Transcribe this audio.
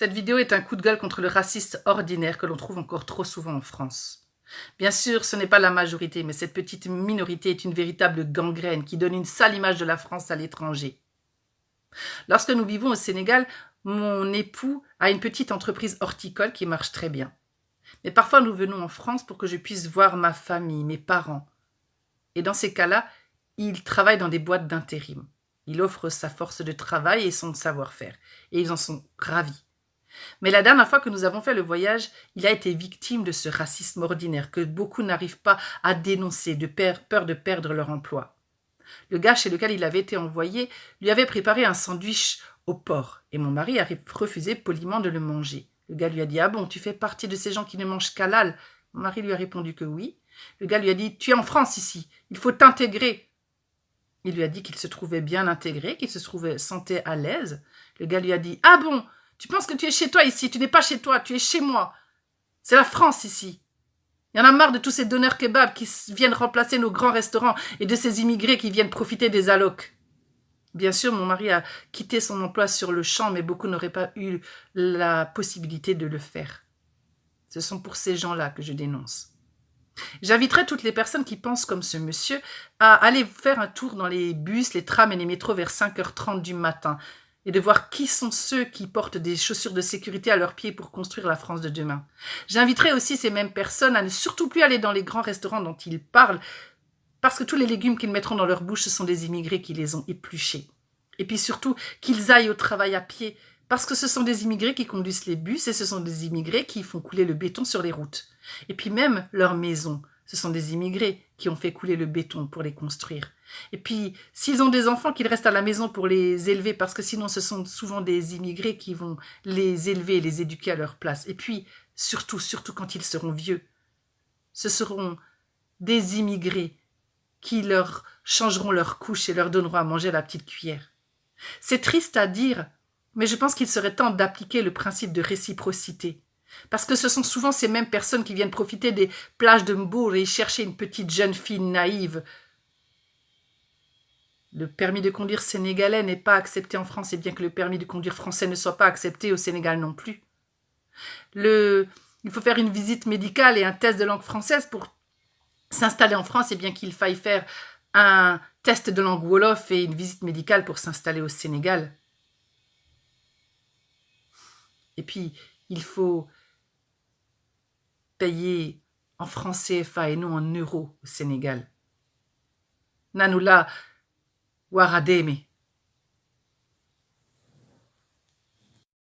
Cette vidéo est un coup de gueule contre le racisme ordinaire que l'on trouve encore trop souvent en France. Bien sûr, ce n'est pas la majorité, mais cette petite minorité est une véritable gangrène qui donne une sale image de la France à l'étranger. Lorsque nous vivons au Sénégal, mon époux a une petite entreprise horticole qui marche très bien. Mais parfois, nous venons en France pour que je puisse voir ma famille, mes parents. Et dans ces cas-là, il travaille dans des boîtes d'intérim. Il offre sa force de travail et son savoir-faire. Et ils en sont ravis. Mais la dernière fois que nous avons fait le voyage, il a été victime de ce racisme ordinaire que beaucoup n'arrivent pas à dénoncer de peur de perdre leur emploi. Le gars chez lequel il avait été envoyé lui avait préparé un sandwich au porc et mon mari a refusé poliment de le manger. Le gars lui a dit « Ah bon, tu fais partie de ces gens qui ne mangent qu'halal ?» Mon mari lui a répondu que oui. Le gars lui a dit « Tu es en France ici, il faut t'intégrer !» Il lui a dit qu'il se trouvait bien intégré, qu'il se sentait à l'aise. Le gars lui a dit « Ah bon, tu penses que tu es chez toi ici, tu n'es pas chez toi, tu es chez moi. C'est la France ici. Il y en a marre de tous ces donneurs kebabs qui viennent remplacer nos grands restaurants et de ces immigrés qui viennent profiter des allocs. » Bien sûr, mon mari a quitté son emploi sur le champ, mais beaucoup n'auraient pas eu la possibilité de le faire. Ce sont pour ces gens-là que je dénonce. J'inviterai toutes les personnes qui pensent comme ce monsieur à aller faire un tour dans les bus, les trams et les métros vers 5h30 du matin et de voir qui sont ceux qui portent des chaussures de sécurité à leurs pieds pour construire la France de demain. J'inviterai aussi ces mêmes personnes à ne surtout plus aller dans les grands restaurants dont ils parlent parce que tous les légumes qu'ils mettront dans leur bouche, ce sont des immigrés qui les ont épluchés. Et puis surtout, qu'ils aillent au travail à pied parce que ce sont des immigrés qui conduisent les bus et ce sont des immigrés qui font couler le béton sur les routes. Et puis même leurs maisons, ce sont des immigrés qui ont fait couler le béton pour les construire. Et puis, s'ils ont des enfants, qu'ils restent à la maison pour les élever, parce que sinon ce sont souvent des immigrés qui vont les élever et les éduquer à leur place. Et puis, surtout quand ils seront vieux, ce seront des immigrés qui leur changeront leur couche et leur donneront à manger à la petite cuillère. C'est triste à dire, mais je pense qu'il serait temps d'appliquer le principe de réciprocité. Parce que ce sont souvent ces mêmes personnes qui viennent profiter des plages de Mbour et chercher une petite jeune fille naïve. Le permis de conduire sénégalais n'est pas accepté en France, et bien que le permis de conduire français ne soit pas accepté au Sénégal non plus. Il faut faire une visite médicale et un test de langue française pour s'installer en France, et bien qu'il faille faire un test de langue wolof et une visite médicale pour s'installer au Sénégal. Et puis, il faut payer en francs CFA et non en euros au Sénégal. Nanoula Warademe.